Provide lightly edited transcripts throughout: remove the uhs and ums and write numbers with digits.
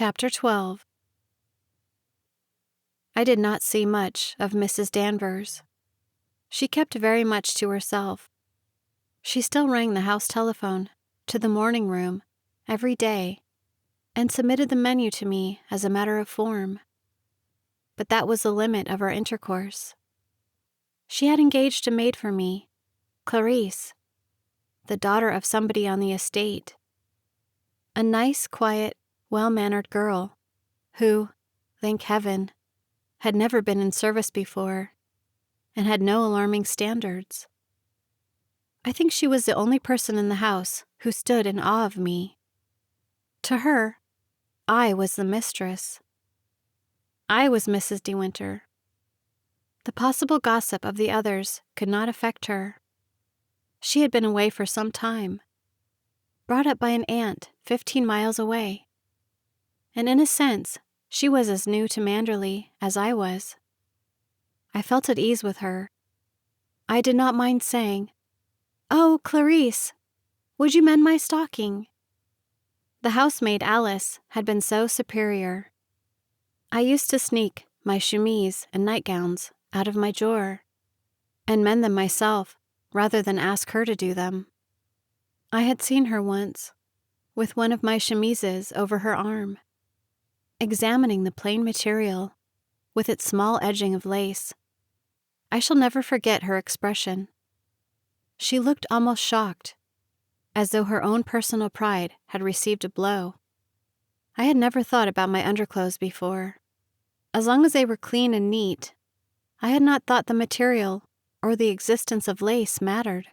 Chapter 12. I did not see much of Mrs. Danvers. She kept very much to herself. She still rang the house telephone to the morning room every day and submitted the menu to me as a matter of form. But that was the limit of our intercourse. She had engaged a maid for me, Clarice, the daughter of somebody on the estate. A nice, quiet, well-mannered girl who, thank heaven, had never been in service before and had no alarming standards. I think she was the only person in the house who stood in awe of me. To her, I was the mistress. I was Mrs. De Winter. The possible gossip of the others could not affect her. She had been away for some time, brought up by an aunt 15 miles away. And in a sense, she was as new to Manderley as I was. I felt at ease with her. I did not mind saying, "Oh, Clarice, would you mend my stocking?" The housemaid Alice had been so superior. I used to sneak my chemise and nightgowns out of my drawer and mend them myself rather than ask her to do them. I had seen her once, with one of my chemises over her arm, examining the plain material with its small edging of lace. I shall never forget her expression. She looked almost shocked, as though her own personal pride had received a blow. I had never thought about my underclothes before. As long as they were clean and neat, I had not thought the material or the existence of lace mattered.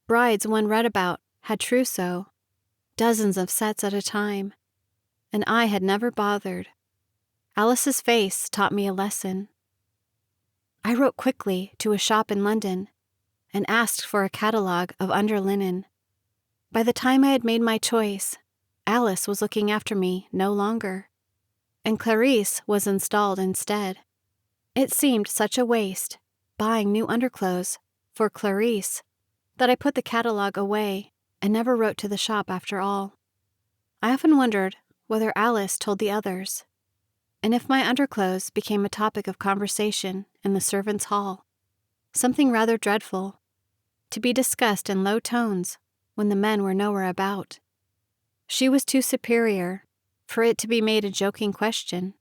Brides one read about had trousseau, dozens of sets at a time, and I had never bothered. Alice's face taught me a lesson. I wrote quickly to a shop in London and asked for a catalogue of underlinen. By the time I had made my choice, Alice was looking after me no longer, and Clarice was installed instead. It seemed such a waste, buying new underclothes for Clarice, that I put the catalogue away and never wrote to the shop after all. I often wondered whether Alice told the others, and if my underclothes became a topic of conversation in the servants' hall, something rather dreadful, to be discussed in low tones when the men were nowhere about. She was too superior for it to be made a joking question.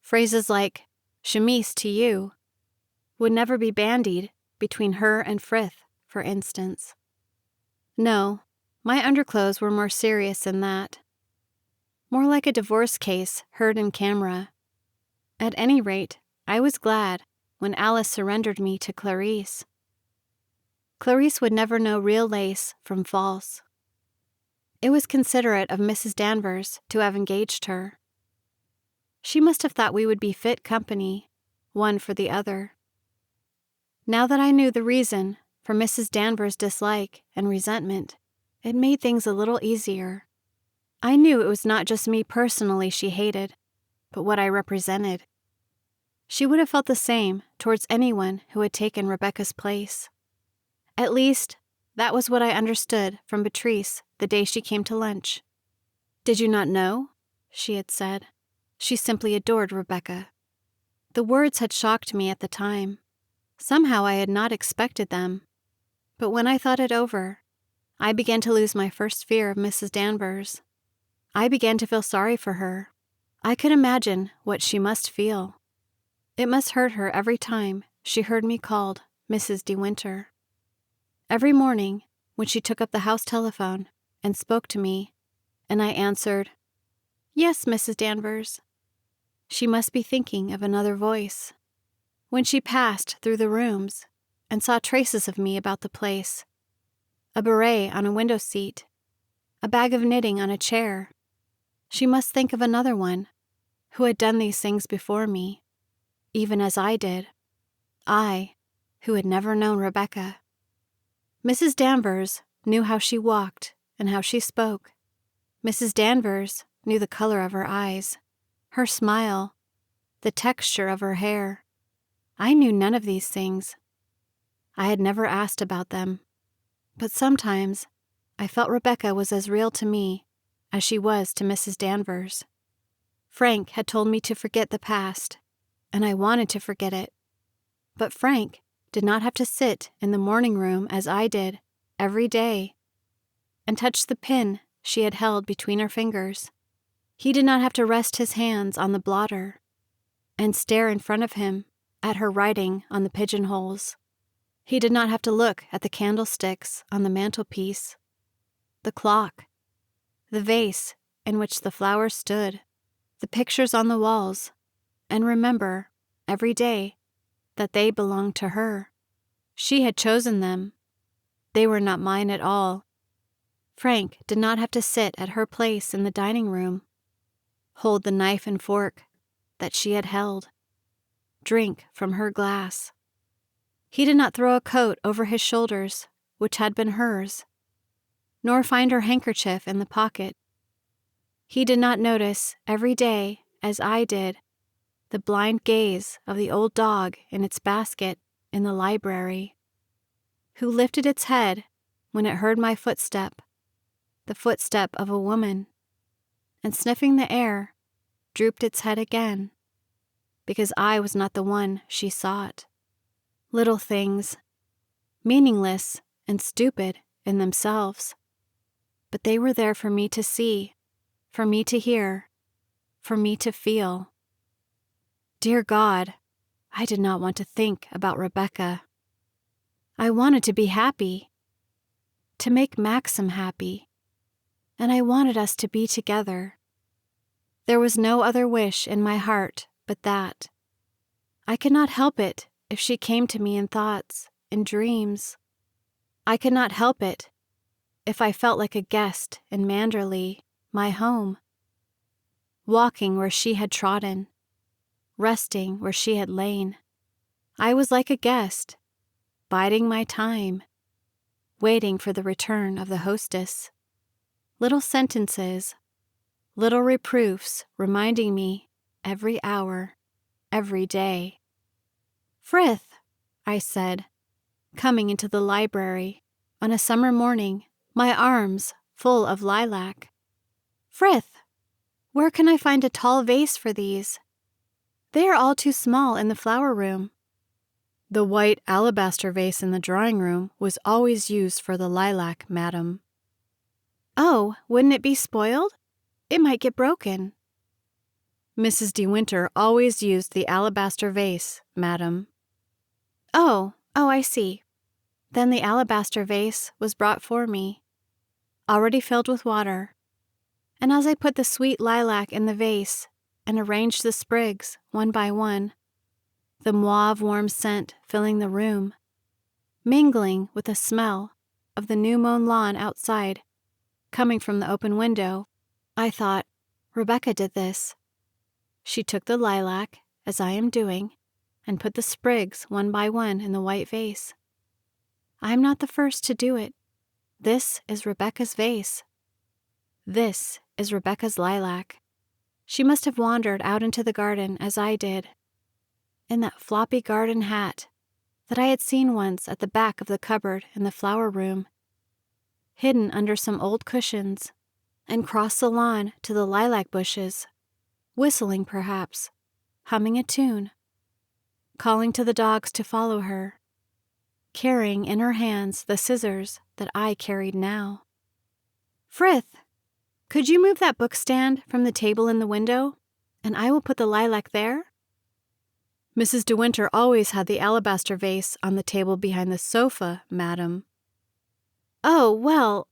Phrases like chemise to you would never be bandied between her and Frith, for instance. No, my underclothes were more serious than that. More like a divorce case heard in camera. At any rate, I was glad when Alice surrendered me to Clarice. Clarice would never know real lace from false. It was considerate of Mrs. Danvers to have engaged her. She must have thought we would be fit company, one for the other. Now that I knew the reason for Mrs. Danvers' dislike and resentment, it made things a little easier. I knew it was not just me personally she hated, but what I represented. She would have felt the same towards anyone who had taken Rebecca's place. At least, that was what I understood from Beatrice the day she came to lunch. "Did you not know?" she had said. She simply adored Rebecca. The words had shocked me at the time. Somehow I had not expected them. But when I thought it over, I began to lose my first fear of Mrs. Danvers. I began to feel sorry for her. I could imagine what she must feel. It must hurt her every time she heard me called Mrs. De Winter. Every morning, when she took up the house telephone and spoke to me, and I answered, "Yes, Mrs. Danvers," she must be thinking of another voice. When she passed through the rooms and saw traces of me about the place, a beret on a window seat, a bag of knitting on a chair, she must think of another one who had done these things before me, even as I did. I, who had never known Rebecca. Mrs. Danvers knew how she walked and how she spoke. Mrs. Danvers knew the color of her eyes, her smile, the texture of her hair. I knew none of these things. I had never asked about them, but sometimes I felt Rebecca was as real to me as she was to Mrs. Danvers. Frank had told me to forget the past, and I wanted to forget it. But Frank did not have to sit in the morning room as I did every day and touch the pin she had held between her fingers. He did not have to rest his hands on the blotter and stare in front of him at her writing on the pigeonholes. He did not have to look at the candlesticks on the mantelpiece, the clock, the vase in which the flowers stood, the pictures on the walls, and remember every day that they belonged to her. She had chosen them. They were not mine at all. Frank did not have to sit at her place in the dining room, hold the knife and fork that she had held, drink from her glass. He did not throw a coat over his shoulders, which had been hers, nor find her handkerchief in the pocket. He did not notice every day, as I did, the blind gaze of the old dog in its basket in the library, who lifted its head when it heard my footstep, the footstep of a woman, and sniffing the air, drooped its head again, because I was not the one she sought. Little things, meaningless and stupid in themselves, but they were there for me to see, for me to hear, for me to feel. Dear God, I did not want to think about Rebecca. I wanted to be happy, to make Maxim happy, and I wanted us to be together. There was no other wish in my heart but that. I could not help it if she came to me in thoughts, in dreams. I could not help it if I felt like a guest in Manderley, my home, walking where she had trodden, resting where she had lain. I was like a guest, biding my time, waiting for the return of the hostess. Little sentences, little reproofs reminding me every hour, every day. Frith, I said, coming into the library on a summer morning, my arms full of lilac. Frith, where can I find a tall vase for these? They are all too small in the flower room. The white alabaster vase in the drawing room was always used for the lilac, madam. Oh, wouldn't it be spoiled? It might get broken. Mrs. De Winter always used the alabaster vase, madam. Oh, I see. Then the alabaster vase was brought for me, already filled with water, and as I put the sweet lilac in the vase and arranged the sprigs one by one, the mauve warm scent filling the room, mingling with the smell of the new-mown lawn outside, coming from the open window, I thought, Rebecca did this. She took the lilac, as I am doing, and put the sprigs one by one in the white vase. I am not the first to do it. This is Rebecca's vase. This is Rebecca's lilac. She must have wandered out into the garden as I did, in that floppy garden hat that I had seen once at the back of the cupboard in the flower room, hidden under some old cushions, and crossed the lawn to the lilac bushes, whistling perhaps, humming a tune, calling to the dogs to follow her, carrying in her hands the scissors that I carried now. Frith, could you move that bookstand from the table in the window, and I will put the lilac there? Mrs. De Winter always had the alabaster vase on the table behind the sofa, madam. Oh, well,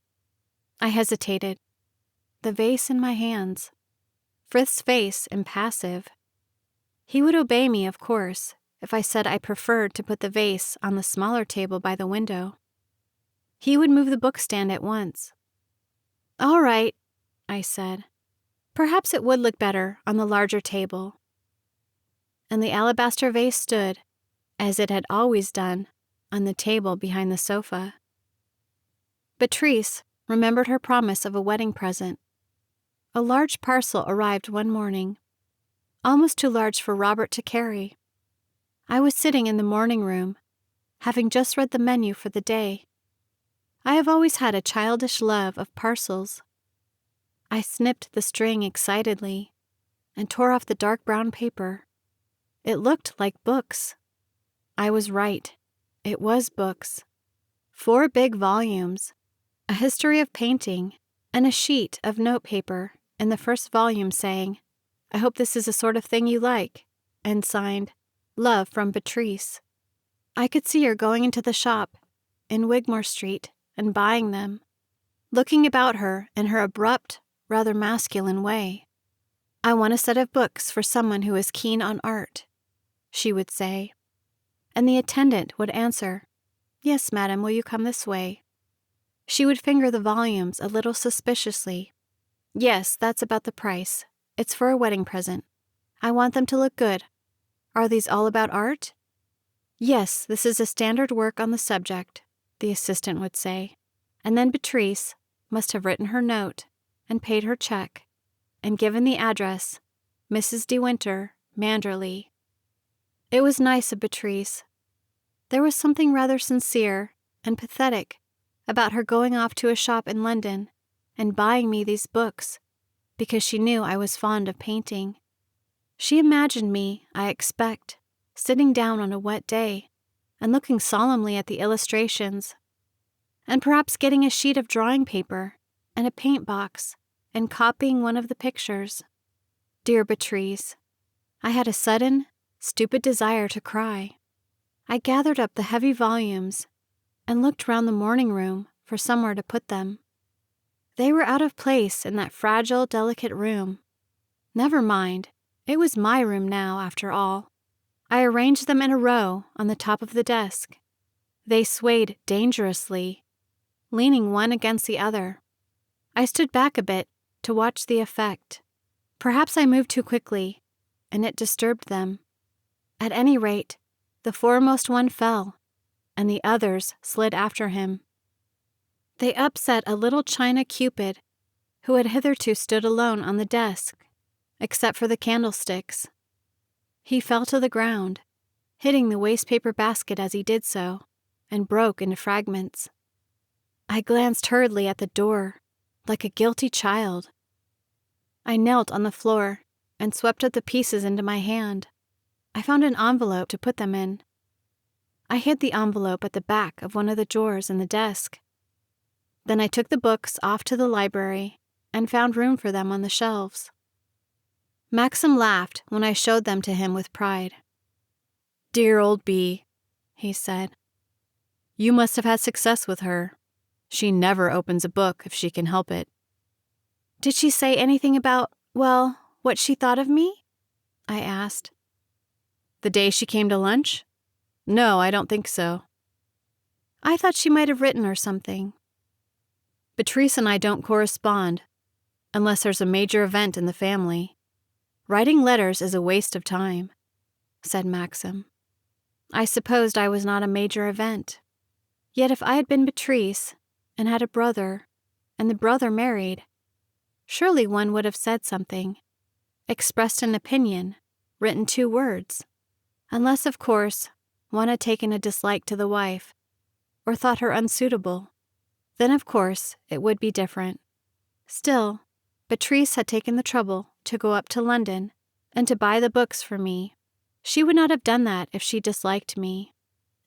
I hesitated, the vase in my hands, Frith's face impassive. He would obey me, of course, if I said I preferred to put the vase on the smaller table by the window. He would move the bookstand at once. All right, I said. Perhaps it would look better on the larger table. And the alabaster vase stood, as it had always done, on the table behind the sofa. Beatrice remembered her promise of a wedding present. A large parcel arrived one morning, almost too large for Robert to carry. I was sitting in the morning room, having just read the menu for the day. I have always had a childish love of parcels. I snipped the string excitedly and tore off the dark brown paper. It looked like books. I was right. It was books. 4 big volumes, a history of painting, and a sheet of notepaper in the first volume saying, "I hope this is the sort of thing you like," and signed, "Love from Patrice." I could see her going into the shop in Wigmore Street and buying them, looking about her in her abrupt, rather masculine way. "I want a set of books for someone who is keen on art," she would say. And the attendant would answer, "Yes, madam, will you come this way?" She would finger the volumes a little suspiciously. "Yes, that's about the price. It's for a wedding present. I want them to look good. Are these all about art?" "Yes, this is a standard work on the subject," the assistant would say. And then Patrice must have written her note and paid her check and given the address, Mrs. De Winter, Manderley. It was nice of Patrice. There was something rather sincere and pathetic about her going off to a shop in London and buying me these books because she knew I was fond of painting. She imagined me, I expect, sitting down on a wet day and looking solemnly at the illustrations, and perhaps getting a sheet of drawing paper and a paint box and copying one of the pictures. Dear Patrice, I had a sudden, stupid desire to cry. I gathered up the heavy volumes and looked round the morning room for somewhere to put them. They were out of place in that fragile, delicate room. Never mind, it was my room now, after all. I arranged them in a row on the top of the desk. They swayed dangerously, leaning one against the other. I stood back a bit to watch the effect. Perhaps I moved too quickly, and it disturbed them. At any rate, the foremost one fell, and the others slid after him. They upset a little china Cupid who had hitherto stood alone on the desk, except for the candlesticks. He fell to the ground, hitting the wastepaper basket as he did so, and broke into fragments. I glanced hurriedly at the door, like a guilty child. I knelt on the floor and swept up the pieces into my hand. I found an envelope to put them in. I hid the envelope at the back of one of the drawers in the desk. Then I took the books off to the library and found room for them on the shelves. Maxim laughed when I showed them to him with pride. "Dear old Bee," he said. "You must have had success with her. She never opens a book if she can help it." "Did she say anything about, well, what she thought of me?" I asked. "The day she came to lunch? No, I don't think so." "I thought she might have written or something." "Patrice and I don't correspond, unless there's a major event in the family. Writing letters is a waste of time," said Maxim. I supposed I was not a major event. Yet if I had been Patrice, and had a brother, and the brother married, surely one would have said something, expressed an opinion, written 2 words, unless, of course, one had taken a dislike to the wife, or thought her unsuitable. Then, of course, it would be different. Still, Patrice had taken the trouble to go up to London and to buy the books for me. She would not have done that if she disliked me.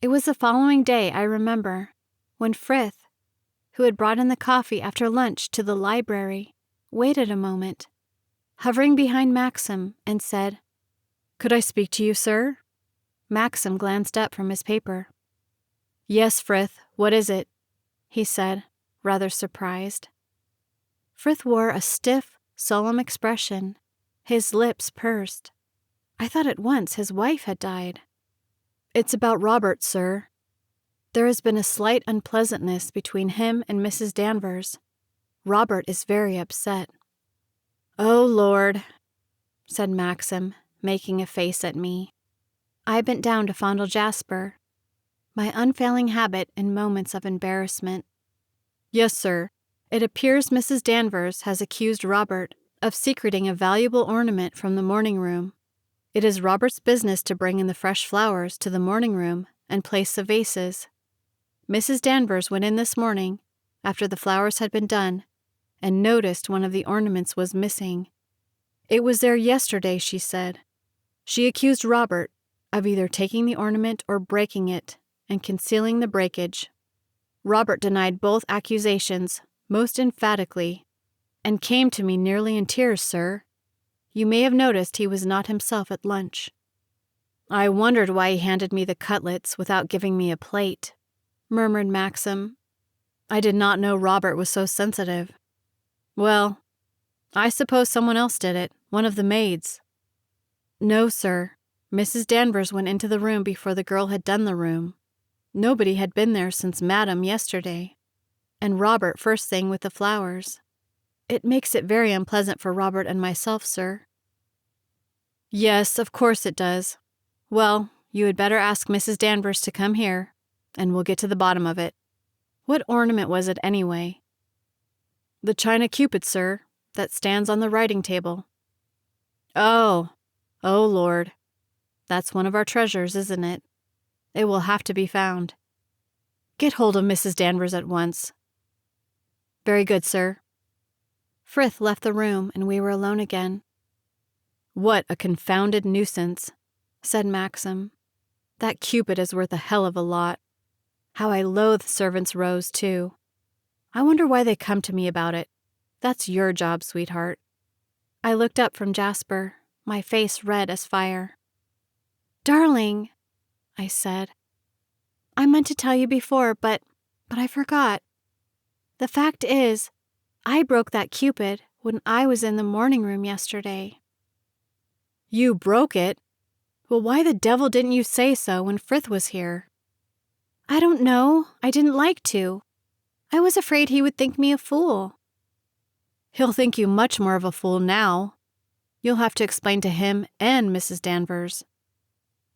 It was the following day, I remember, when Frith, who had brought in the coffee after lunch to the library, waited a moment, hovering behind Maxim, and said, "Could I speak to you, sir?" Maxim glanced up from his paper. "Yes, Frith, what is it?" he said, rather surprised. Frith wore a stiff, solemn expression, his lips pursed. I thought at once his wife had died. "It's about Robert, sir. There has been a slight unpleasantness between him and Mrs. Danvers. Robert is very upset." "Oh, Lord," said Maxim, making a face at me. I bent down to fondle Jasper, my unfailing habit in moments of embarrassment. "Yes, sir. It appears Mrs. Danvers has accused Robert of secreting a valuable ornament from the morning room. It is Robert's business to bring in the fresh flowers to the morning room and place the vases. Mrs. Danvers went in this morning, after the flowers had been done, and noticed one of the ornaments was missing. It was there yesterday, she said. She accused Robert of either taking the ornament or breaking it and concealing the breakage. Robert denied both accusations most emphatically and came to me nearly in tears, sir. You may have noticed he was not himself at lunch. I wondered why he handed me the cutlets without giving me a plate, murmured Maxim. I did not know Robert was so sensitive. Well, I suppose someone else did it, one of the maids. No, sir. Mrs. Danvers went into the room before the girl had done the room. Nobody had been there since Madame yesterday, and Robert first thing with the flowers. It makes it very unpleasant for Robert and myself, sir. Yes, of course it does. Well, you had better ask Mrs. Danvers to come here, and we'll get to the bottom of it. What ornament was it, anyway? The china Cupid, sir, that stands on the writing table. Oh, Lord. That's one of our treasures, isn't it? It will have to be found. Get hold of Mrs. Danvers at once. Very good, sir. Frith left the room, and we were alone again. What a confounded nuisance, said Maxim. That Cupid is worth a hell of a lot. How I loathe servants' rows, too. I wonder why they come to me about it. That's your job, sweetheart. I looked up from Jasper, my face red as fire. Darling, I said. I meant to tell you before, but I forgot. The fact is, I broke that Cupid when I was in the morning room yesterday. You broke it? Well, why the devil didn't you say so when Frith was here? I don't know. I didn't like to. I was afraid he would think me a fool. He'll think you much more of a fool now. You'll have to explain to him and Mrs. Danvers.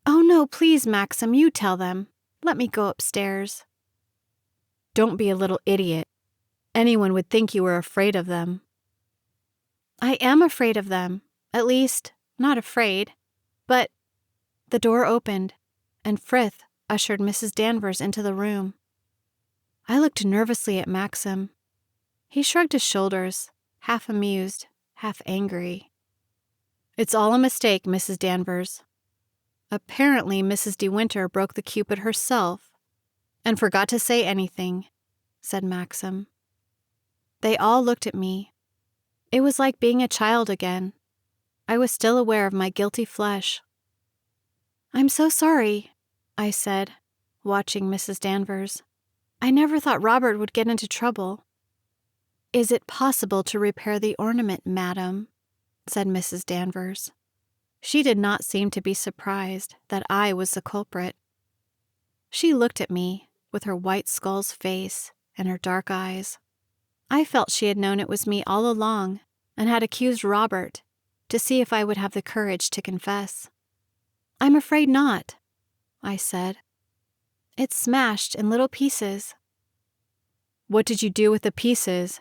Oh, no, please, Maxim, you tell them. Let me go upstairs. Don't be a little idiot. Anyone would think you were afraid of them. I am afraid of them. At least, not afraid. But the door opened, and Frith ushered Mrs. Danvers into the room. I looked nervously at Maxim. He shrugged his shoulders, half amused, half angry. It's all a mistake, Mrs. Danvers. Apparently, Mrs. De Winter broke the Cupid herself and forgot to say anything, said Maxim. They all looked at me. It was like being a child again. I was still aware of my guilty flesh. I'm so sorry, I said, watching Mrs. Danvers. I never thought Robert would get into trouble. Is it possible to repair the ornament, madam? Said Mrs. Danvers. She did not seem to be surprised that I was the culprit. She looked at me with her white skull's face and her dark eyes. I felt she had known it was me all along and had accused Robert to see if I would have the courage to confess. I'm afraid not, I said. It's smashed in little pieces. What did you do with the pieces?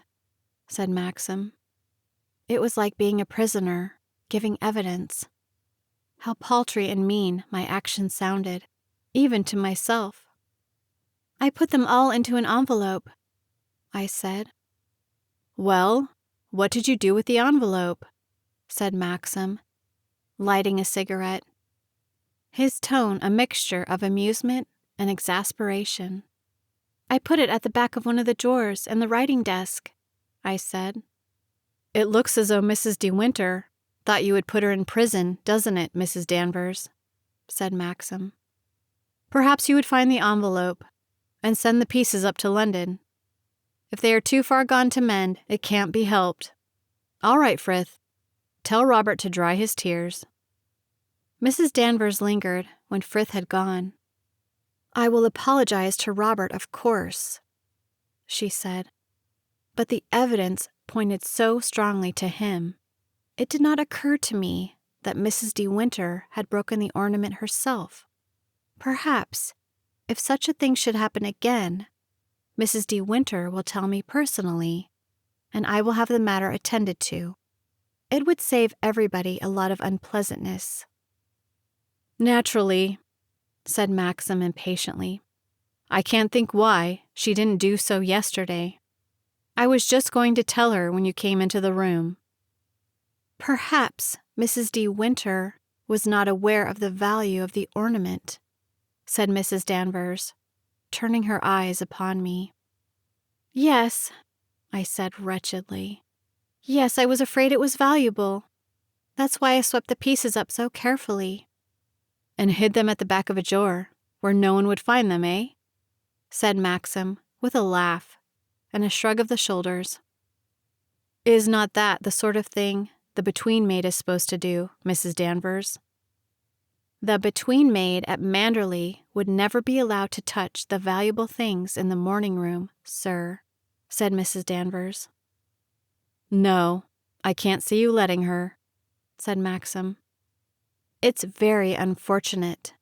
Said Maxim. It was like being a prisoner, giving evidence. How paltry and mean my actions sounded, even to myself. I put them all into an envelope, I said. Well, what did you do with the envelope? Said Maxim, lighting a cigarette. His tone a mixture of amusement and exasperation. I put it at the back of one of the drawers in the writing desk, I said. It looks as though Mrs. De Winter thought you would put her in prison, doesn't it, Mrs. Danvers? Said Maxim. Perhaps you would find the envelope and send the pieces up to London. If they are too far gone to mend, it can't be helped. All right, Frith. Tell Robert to dry his tears. Mrs. Danvers lingered when Frith had gone. I will apologize to Robert, of course, she said. But the evidence pointed so strongly to him. It did not occur to me that Mrs. De Winter had broken the ornament herself. Perhaps, if such a thing should happen again, Mrs. De Winter will tell me personally, and I will have the matter attended to. It would save everybody a lot of unpleasantness. Naturally, said Maxim impatiently. I can't think why she didn't do so yesterday. I was just going to tell her when you came into the room." "Perhaps Mrs. De Winter was not aware of the value of the ornament," said Mrs. Danvers, turning her eyes upon me. "Yes," I said wretchedly. "Yes, I was afraid it was valuable. That's why I swept the pieces up so carefully." "And hid them at the back of a drawer, where no one would find them, eh?" said Maxim, with a laugh and a shrug of the shoulders. "Is not that the sort of thing the between maid is supposed to do, Mrs. Danvers?" "The between maid at Manderley would never be allowed to touch the valuable things in the morning room, sir," said Mrs. Danvers. "No, I can't see you letting her," said Maxim. "It's very unfortunate,"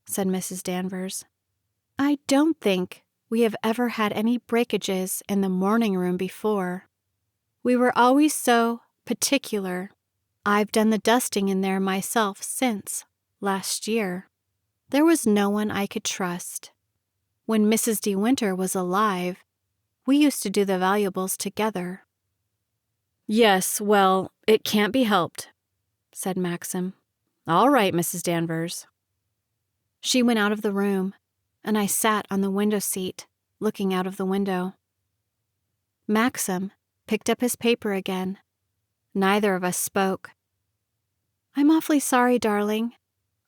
said Mrs. Danvers. "I don't think we have ever had any breakages in the morning room before. We were always so particular. I've done the dusting in there myself since last year. There was no one I could trust. When Mrs. De Winter was alive, we used to do the valuables together." "Yes, well, it can't be helped," said Maxim. "All right, Mrs. Danvers." She went out of the room, and I sat on the window seat, looking out of the window. Maxim picked up his paper again. Neither of us spoke. "I'm awfully sorry, darling,"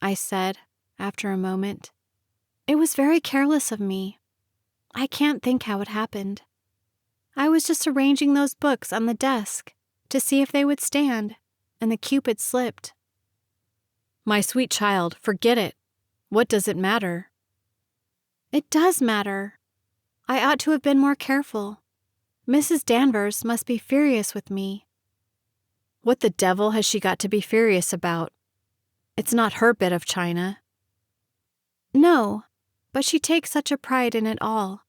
I said, after a moment. "It was very careless of me. I can't think how it happened. I was just arranging those books on the desk to see if they would stand, and the Cupid slipped." "My sweet child, forget it. What does it matter?" "It does matter. I ought to have been more careful. Mrs. Danvers must be furious with me." "What the devil has she got to be furious about? It's not her bit of china." "No, but she takes such a pride in it all.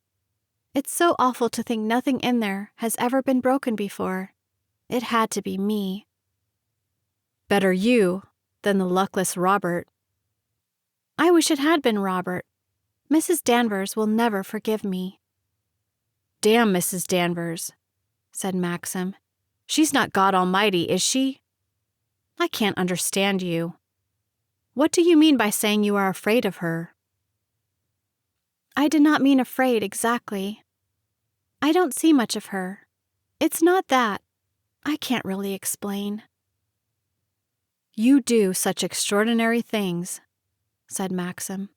It's so awful to think nothing in there has ever been broken before. It had to be me." "Better you than the luckless Robert." "I wish it had been Robert. Mrs. Danvers will never forgive me." "Damn Mrs. Danvers," said Maxim. "She's not God Almighty, is she? I can't understand you. What do you mean by saying you are afraid of her?" "I did not mean afraid exactly. I don't see much of her. It's not that. I can't really explain." "You do such extraordinary things," said Maxim.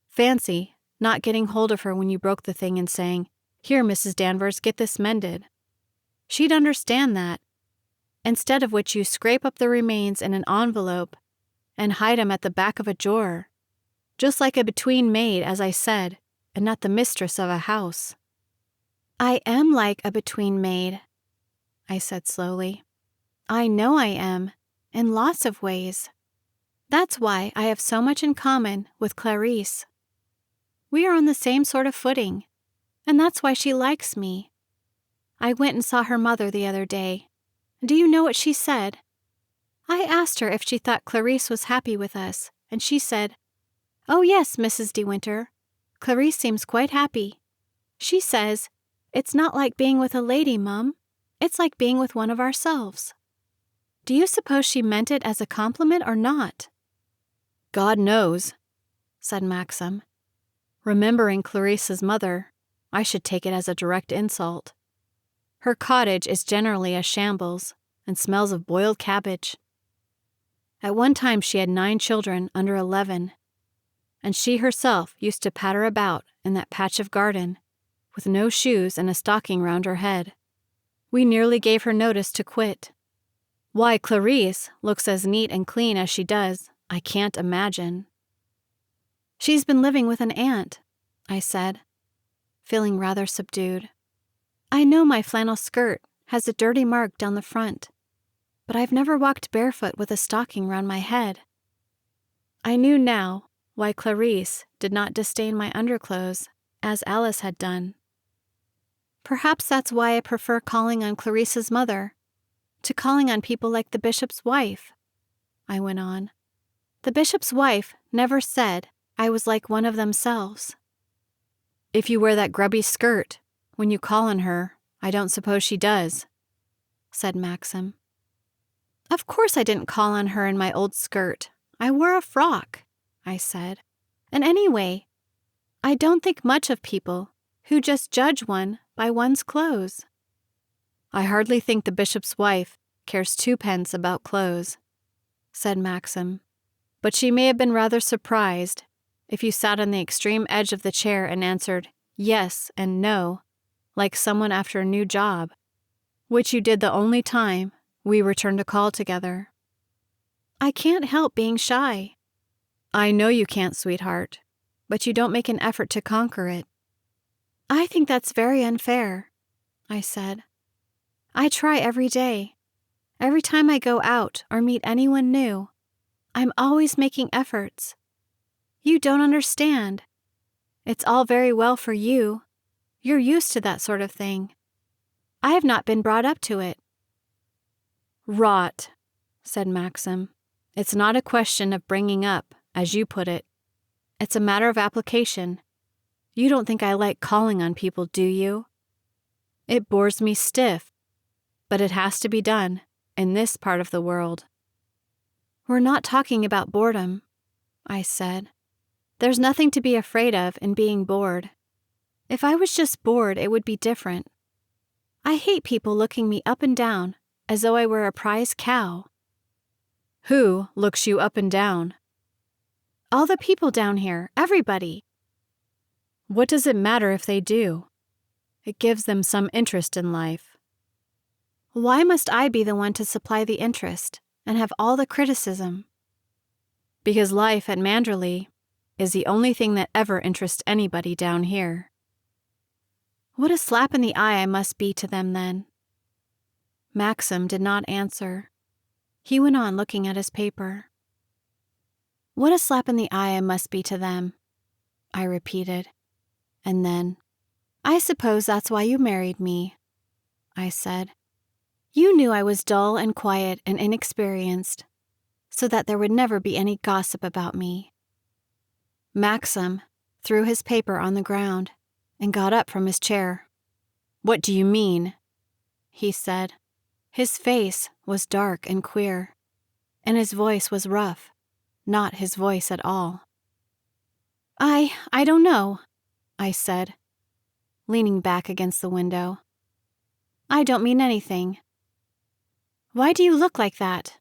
"Fancy not getting hold of her when you broke the thing and saying, 'Here, Mrs. Danvers, get this mended.' She'd understand that. Instead of which you scrape up the remains in an envelope and hide 'em at the back of a drawer, just like a between maid, as I said, and not the mistress of a house." "I am like a between maid," I said slowly. "I know I am, in lots of ways. That's why I have so much in common with Clarice. We are on the same sort of footing, and that's why she likes me. I went and saw her mother the other day. Do you know what she said? I asked her if she thought Clarice was happy with us, and she said, 'Oh yes, Mrs. De Winter, Clarice seems quite happy.' She says, 'It's not like being with a lady, Mum. It's like being with one of ourselves.' Do you suppose she meant it as a compliment or not?" "God knows," said Maxim. "Remembering Clarice's mother, I should take it as a direct insult. Her cottage is generally a shambles and smells of boiled cabbage. At one time she had 9 children under 11, and she herself used to patter about in that patch of garden with no shoes and a stocking round her head. We nearly gave her notice to quit. Why Clarice looks as neat and clean as she does, I can't imagine." "She's been living with an aunt," I said, feeling rather subdued. "I know my flannel skirt has a dirty mark down the front, but I've never walked barefoot with a stocking round my head." I knew now why Clarice did not disdain my underclothes as Alice had done. "Perhaps that's why I prefer calling on Clarice's mother to calling on people like the bishop's wife," I went on. "The bishop's wife never said I was like one of themselves." "If you wear that grubby skirt when you call on her, I don't suppose she does, said Maxim. Of course I didn't call on her in my old skirt. I wore a frock, I said. And anyway, I don't think much of people who just judge one by one's clothes. I hardly think the bishop's wife cares twopence about clothes, said Maxim, but she may have been rather surprised if you sat on the extreme edge of the chair and answered yes and no, like someone after a new job, which you did the only time we returned a call together. I can't help being shy. I know you can't, sweetheart, but you don't make an effort to conquer it. I think that's very unfair, I said. I try every day. Every time I go out or meet anyone new, I'm always making efforts. You don't understand. It's all very well for you. You're used to that sort of thing. I have not been brought up to it. Rot, said Maxim. It's not a question of bringing up, as you put it. It's a matter of application. You don't think I like calling on people, do you? It bores me stiff, but it has to be done in this part of the world. We're not talking about boredom, I said. There's nothing to be afraid of in being bored. If I was just bored, it would be different. I hate people looking me up and down as though I were a prize cow. Who looks you up and down? All the people down here, everybody. What does it matter if they do? It gives them some interest in life. Why must I be the one to supply the interest and have all the criticism? Because life at Manderley is the only thing that ever interests anybody down here. What a slap in the eye I must be to them then. Maxim did not answer. He went on looking at his paper. What a slap in the eye I must be to them, I repeated. And then, I suppose that's why you married me, I said. You knew I was dull and quiet and inexperienced, so that there would never be any gossip about me. Maxim threw his paper on the ground and got up from his chair. What do you mean? He said. His face was dark and queer, and his voice was rough, not his voice at all. I don't know, I said, leaning back against the window. I don't mean anything. Why do you look like that?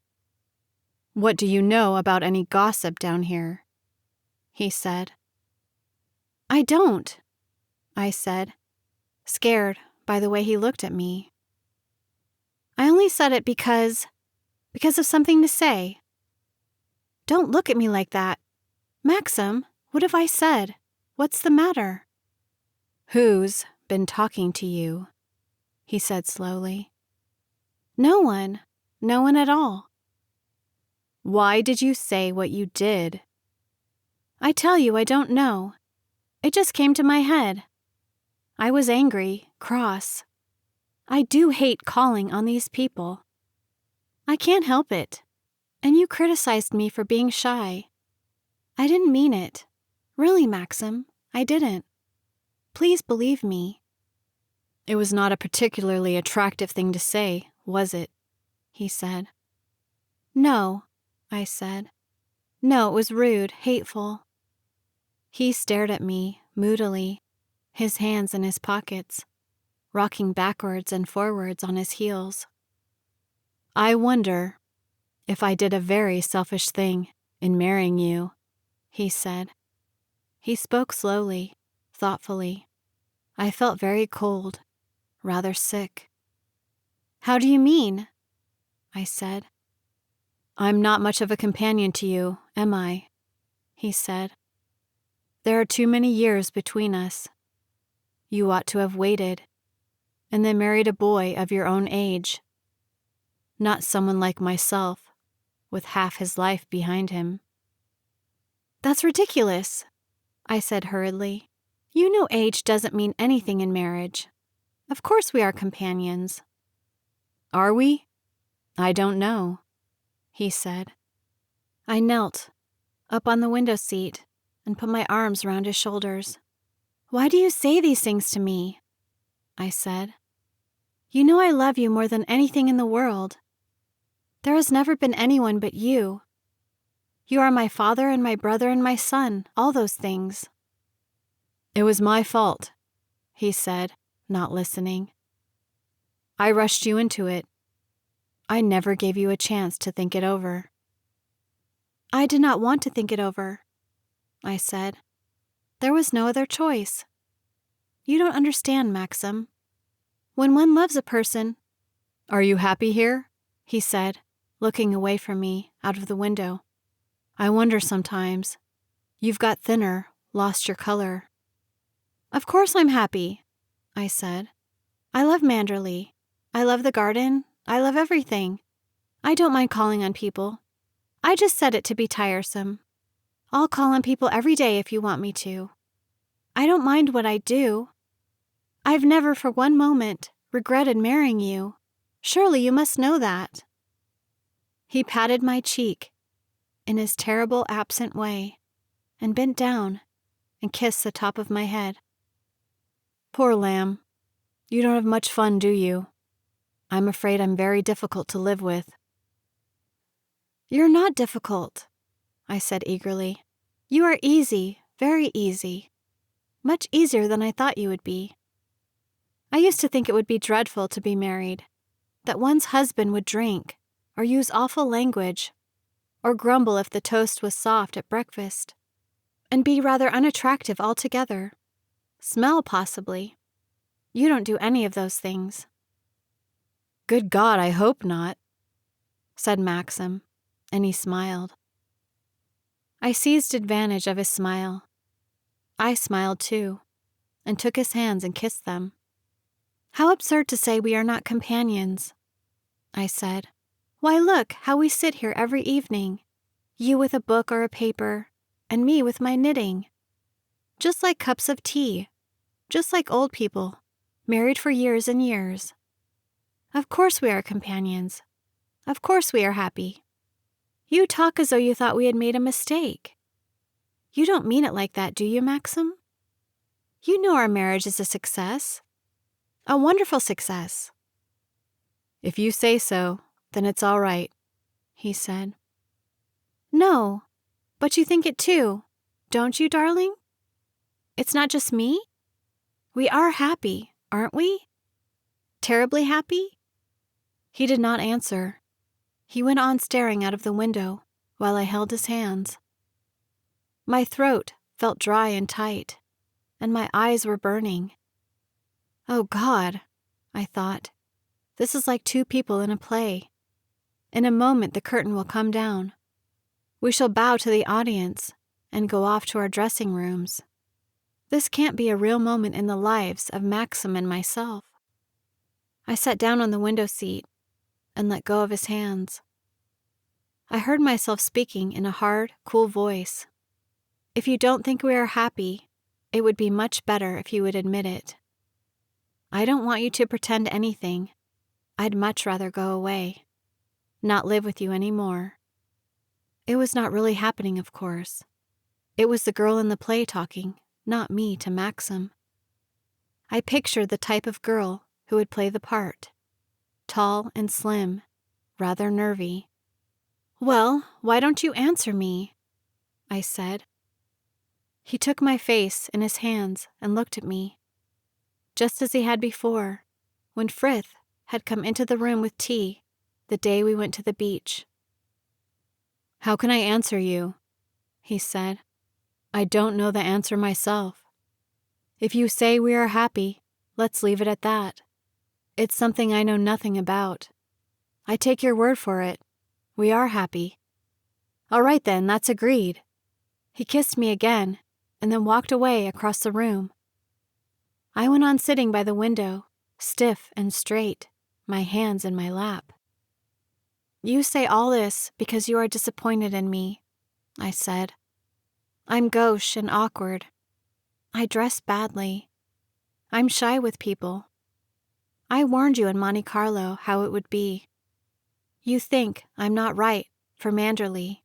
What do you know about any gossip down here? He said. I don't, I said, scared by the way he looked at me. I only said it because of something to say. Don't look at me like that. Maxim, what have I said? What's the matter? Who's been talking to you? He said slowly. No one at all. Why did you say what you did? I tell you, I don't know. It just came to my head. I was angry, cross. I do hate calling on these people. I can't help it. And you criticized me for being shy. I didn't mean it. Really, Maxim, I didn't. Please believe me. It was not a particularly attractive thing to say, was it? He said. No, I said. No, it was rude, hateful. He stared at me, moodily, his hands in his pockets, rocking backwards and forwards on his heels. I wonder if I did a very selfish thing in marrying you, he said. He spoke slowly, thoughtfully. I felt very cold, rather sick. How do you mean? I said. I'm not much of a companion to you, am I? He said. There are too many years between us. You ought to have waited, and then married a boy of your own age. Not someone like myself, with half his life behind him. That's ridiculous, I said hurriedly. You know age doesn't mean anything in marriage. Of course we are companions. Are we? I don't know, he said. I knelt, up on the window seat, and put my arms round his shoulders. Why do you say these things to me? I said. You know I love you more than anything in the world. There has never been anyone but you. You are my father and my brother and my son, all those things." "It was my fault," he said, not listening. "I rushed you into it. I never gave you a chance to think it over." "I did not want to think it over," I said. "There was no other choice. You don't understand, Maxim. When one loves a person—" "Are you happy here?" he said, looking away from me, out of the window. "I wonder sometimes. You've got thinner, lost your color." "Of course I'm happy," I said. "I love Manderley. I love the garden. I love everything. I don't mind calling on people. I just said it to be tiresome. I'll call on people every day if you want me to. I don't mind what I do. I've never for one moment regretted marrying you. Surely you must know that." He patted my cheek in his terrible absent way and bent down and kissed the top of my head. "Poor lamb. You don't have much fun, do you? I'm afraid I'm very difficult to live with." "You're not difficult," I said eagerly. "You are easy, very easy. Much easier than I thought you would be. I used to think it would be dreadful to be married, that one's husband would drink, or use awful language, or grumble if the toast was soft at breakfast, and be rather unattractive altogether. Smell, possibly. You don't do any of those things." "Good God, I hope not," said Maxim, and he smiled. I seized advantage of his smile. I smiled too, and took his hands and kissed them. "How absurd to say we are not companions," I said. "Why, look how we sit here every evening, you with a book or a paper, and me with my knitting. Just like cups of tea, just like old people, married for years and years. Of course we are companions. Of course we are happy. You talk as though you thought we had made a mistake. You don't mean it like that, do you, Maxim? You know our marriage is a success. A wonderful success." "If you say so, then it's all right," he said. "No, but you think it too, don't you, darling? It's not just me? We are happy, aren't we? Terribly happy?" He did not answer. He went on staring out of the window while I held his hands. My throat felt dry and tight, and my eyes were burning. Oh God, I thought, this is like two people in a play. In a moment the curtain will come down. We shall bow to the audience and go off to our dressing rooms. This can't be a real moment in the lives of Maxim and myself. I sat down on the window seat and let go of his hands. I heard myself speaking in a hard, cool voice. "If you don't think we are happy, it would be much better if you would admit it. I don't want you to pretend anything. I'd much rather go away, not live with you any more." It was not really happening, of course. It was the girl in the play talking, not me to Maxim. I pictured the type of girl who would play the part. Tall and slim, rather nervy. "Well, why don't you answer me?" I said. He took my face in his hands and looked at me, just as he had before, when Frith had come into the room with tea the day we went to the beach. "How can I answer you?" he said. "I don't know the answer myself. If you say we are happy, let's leave it at that. It's something I know nothing about. I take your word for it. We are happy. All right then, that's agreed." He kissed me again, and then walked away across the room. I went on sitting by the window, stiff and straight, my hands in my lap. "You say all this because you are disappointed in me," I said. "I'm gauche and awkward. I dress badly. I'm shy with people. I warned you in Monte Carlo how it would be. You think I'm not right for Manderley."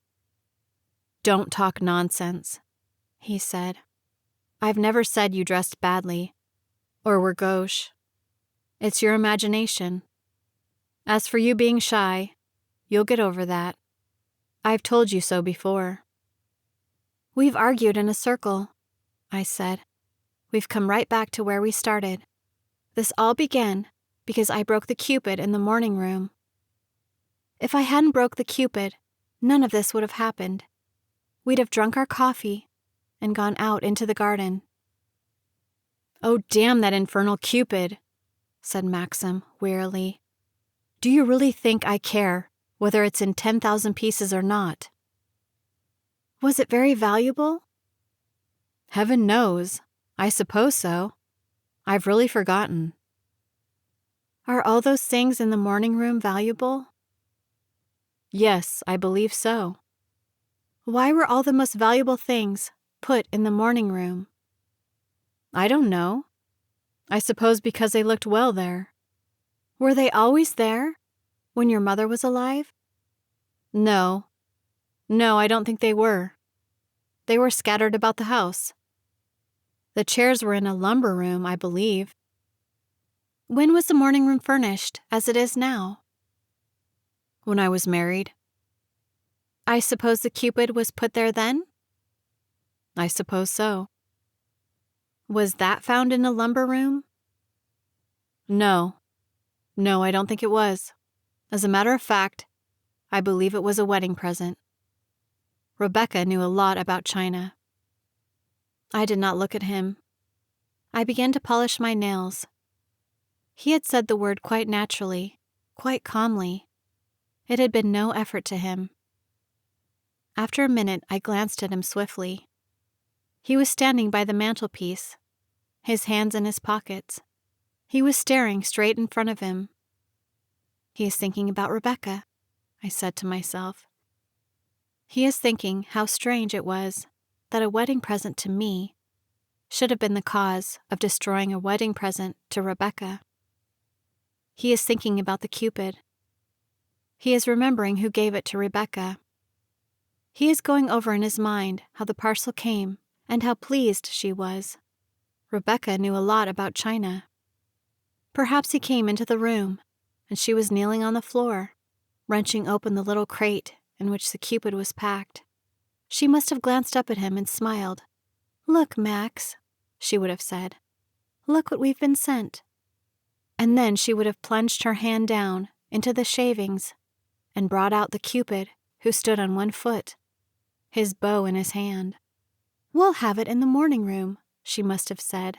"Don't talk nonsense," he said. "I've never said you dressed badly, or were gauche. It's your imagination. As for you being shy, you'll get over that. I've told you so before." "We've argued in a circle," I said. "We've come right back to where we started. This all began because I broke the Cupid in the morning room. If I hadn't broke the Cupid, none of this would have happened. We'd have drunk our coffee and gone out into the garden." "Oh, damn that infernal Cupid," said Maxim wearily. "Do you really think I care whether it's in 10,000 pieces or not?" "Was it very valuable?" "Heaven knows. I suppose so. I've really forgotten." "Are all those things in the morning room valuable?" "Yes, I believe so." "Why were all the most valuable things put in the morning room?" "I don't know. I suppose because they looked well there." "Were they always there, when your mother was alive?" No, I don't think they were. They were scattered about the house. The chairs were in a lumber room, I believe." "When was the morning room furnished, as it is now?" "When I was married." "I suppose the Cupid was put there then?" "I suppose so." "Was that found in a lumber room?" No, I don't think it was. As a matter of fact, I believe it was a wedding present. Rebecca knew a lot about china." I did not look at him. I began to polish my nails. He had said the word quite naturally, quite calmly. It had been no effort to him. After a minute, I glanced at him swiftly. He was standing by the mantelpiece, his hands in his pockets. He was staring straight in front of him. "He is thinking about Rebecca," I said to myself. "He is thinking how strange it was that a wedding present to me should have been the cause of destroying a wedding present to Rebecca. He is thinking about the Cupid. He is remembering who gave it to Rebecca. He is going over in his mind how the parcel came and how pleased she was. Rebecca knew a lot about china. Perhaps he came into the room, and she was kneeling on the floor, wrenching open the little crate in which the Cupid was packed. She must have glanced up at him and smiled. 'Look, Max,' she would have said. 'Look what we've been sent.' And then she would have plunged her hand down into the shavings and brought out the Cupid who stood on one foot, his bow in his hand. 'We'll have it in the morning room,' she must have said.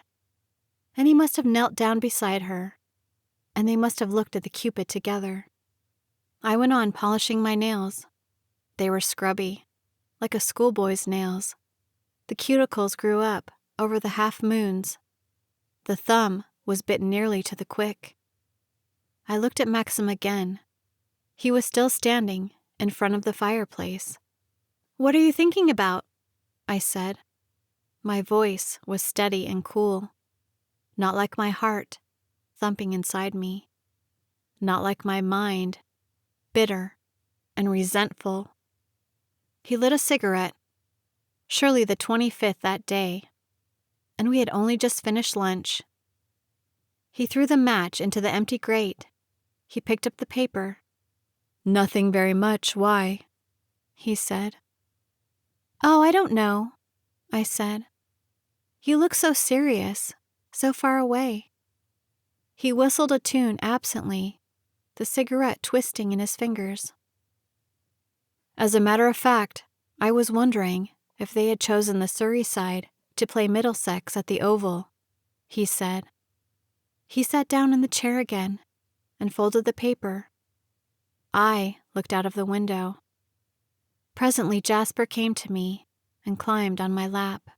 And he must have knelt down beside her, and they must have looked at the Cupid together." I went on polishing my nails. They were scrubby, like a schoolboy's nails. The cuticles grew up over the half-moons. The thumb was bit nearly to the quick. I looked at Maxim again. He was still standing in front of the fireplace. "What are you thinking about?" I said. My voice was steady and cool, not like my heart thumping inside me, not like my mind, bitter and resentful. He lit a cigarette, surely the 25th that day, and we had only just finished lunch. He threw the match into the empty grate. He picked up the paper. "Nothing very much, why?" he said. "Oh, I don't know," I said. "You look so serious, so far away." He whistled a tune absently, the cigarette twisting in his fingers. "As a matter of fact, I was wondering if they had chosen the Surrey side to play Middlesex at the Oval," he said. He sat down in the chair again and folded the paper. I looked out of the window. Presently Jasper came to me and climbed on my lap.